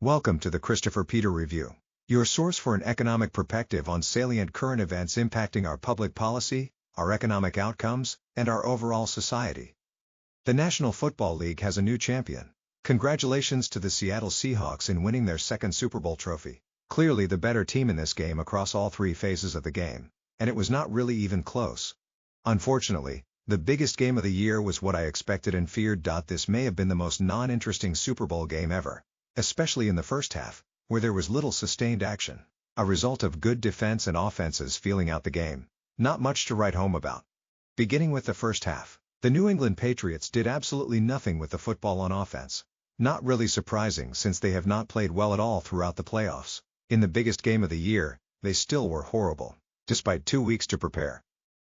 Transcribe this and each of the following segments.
Welcome to the Christopher Peter Review, your source for an economic perspective on salient current events impacting our public policy, our economic outcomes, and our overall society. The National Football League has a new champion. Congratulations to the Seattle Seahawks in winning their second Super Bowl trophy. Clearly the better team in this game across all three phases of the game, and it was not really even close. Unfortunately, the biggest game of the year was what I expected and feared. This may have been the most non-interesting Super Bowl game ever, especially in the first half, where there was little sustained action, a result of good defense and offenses feeling out the game. Not much to write home about. Beginning with the first half, the New England Patriots did absolutely nothing with the football on offense. Not really surprising since they have not played well at all throughout the playoffs. In the biggest game of the year, they still were horrible, despite 2 weeks to prepare.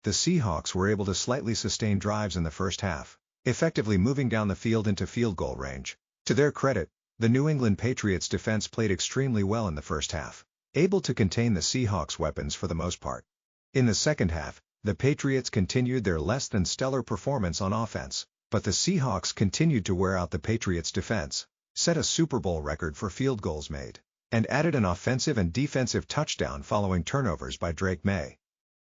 The Seahawks were able to slightly sustain drives in the first half, effectively moving down the field into field goal range. To their credit, the New England Patriots defense played extremely well in the first half, able to contain the Seahawks' weapons for the most part. In the second half, the Patriots continued their less than stellar performance on offense, but the Seahawks continued to wear out the Patriots' defense, set a Super Bowl record for field goals made, and added an offensive and defensive touchdown following turnovers by Drake May.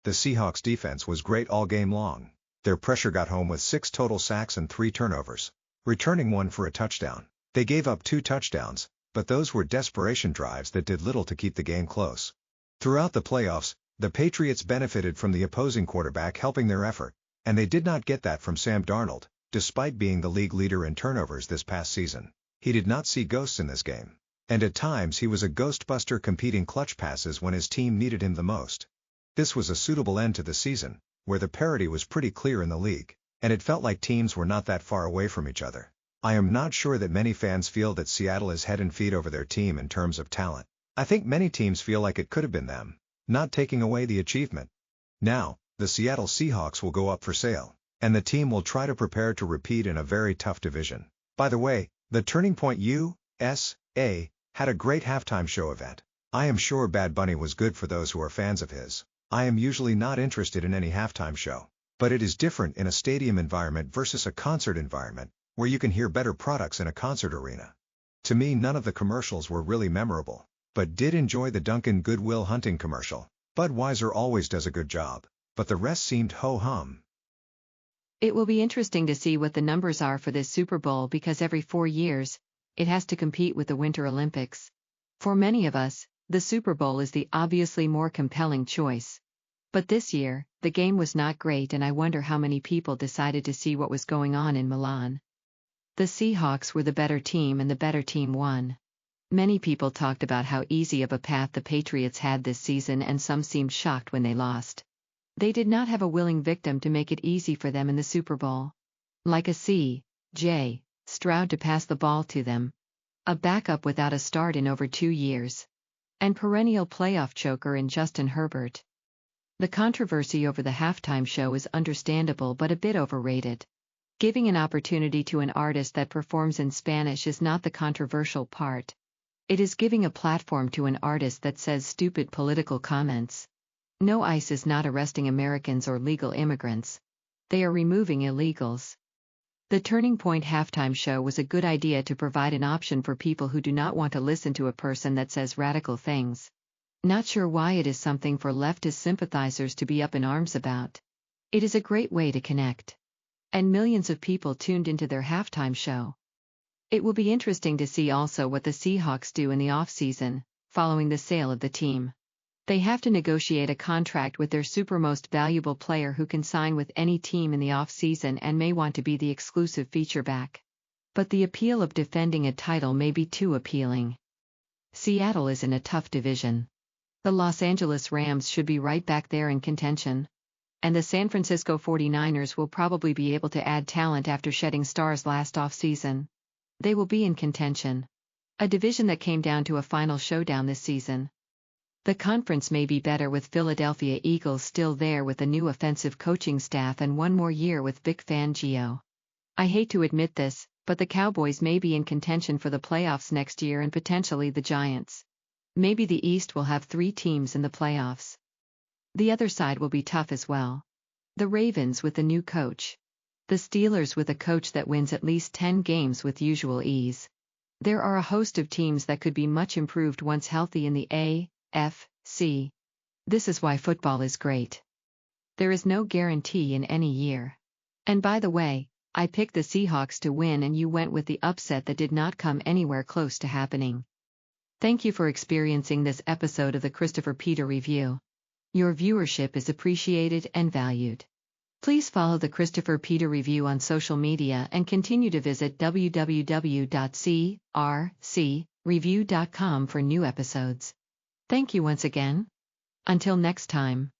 The Seahawks' defense was great all game long. Their pressure got home with 6 total sacks and 3 turnovers, returning 1 for a touchdown. They gave up 2 touchdowns, but those were desperation drives that did little to keep the game close. Throughout the playoffs, the Patriots benefited from the opposing quarterback helping their effort, and they did not get that from Sam Darnold, despite being the league leader in turnovers this past season. He did not see ghosts in this game, and at times he was a ghostbuster completing clutch passes when his team needed him the most. This was a suitable end to the season, where the parity was pretty clear in the league, and it felt like teams were not that far away from each other. I am not sure that many fans feel that Seattle is head and feet over their team in terms of talent. I think many teams feel like it could have been them, not taking away the achievement. Now, the Seattle Seahawks will go up for sale, and the team will try to prepare to repeat in a very tough division. By the way, the Turning Point USA had a great halftime show event. I am sure Bad Bunny was good for those who are fans of his. I am usually not interested in any halftime show, but it is different in a stadium environment versus a concert environment, where you can hear better products in a concert arena. To me, none of the commercials were really memorable, but did enjoy the Dunkin' Good Will Hunting commercial. Budweiser always does a good job, but the rest seemed ho-hum. It will be interesting to see what the numbers are for this Super Bowl because every 4 years, it has to compete with the Winter Olympics. For many of us, the Super Bowl is the obviously more compelling choice. But this year, the game was not great and I wonder how many people decided to see what was going on in Milan. The Seahawks were the better team and the better team won. Many people talked about how easy of a path the Patriots had this season and some seemed shocked when they lost. They did not have a willing victim to make it easy for them in the Super Bowl. Like a C.J. Stroud to pass the ball to them. A backup without a start in over 2 years. And perennial playoff choker in Justin Herbert. The controversy over the halftime show is understandable but a bit overrated. Giving an opportunity to an artist that performs in Spanish is not the controversial part. It is giving a platform to an artist that says stupid political comments. No, ICE is not arresting Americans or legal immigrants. They are removing illegals. The Turning Point halftime show was a good idea to provide an option for people who do not want to listen to a person that says radical things. Not sure why it is something for leftist sympathizers to be up in arms about. It is a great way to connect. And millions of people tuned into their halftime show. It will be interesting to see also what the Seahawks do in the off-season, following the sale of the team. They have to negotiate a contract with their super most valuable player who can sign with any team in the off-season and may want to be the exclusive feature back. But the appeal of defending a title may be too appealing. Seattle is in a tough division. The Los Angeles Rams should be right back there in contention. And the San Francisco 49ers will probably be able to add talent after shedding stars last off-season. They will be in contention. A division that came down to a final showdown this season. The conference may be better with Philadelphia Eagles still there with a new offensive coaching staff and 1 more year with Vic Fangio. I hate to admit this, but the Cowboys may be in contention for the playoffs next year and potentially the Giants. Maybe the East will have 3 teams in the playoffs. The other side will be tough as well. The Ravens with a new coach. The Steelers with a coach that wins at least 10 games with usual ease. There are a host of teams that could be much improved once healthy in the AFC. This is why football is great. There is no guarantee in any year. And by the way, I picked the Seahawks to win and you went with the upset that did not come anywhere close to happening. Thank you for experiencing this episode of the Christopher Peter Review. Your viewership is appreciated and valued. Please follow the Christopher Peter Review on social media and continue to visit www.crcreview.com for new episodes. Thank you once again. Until next time.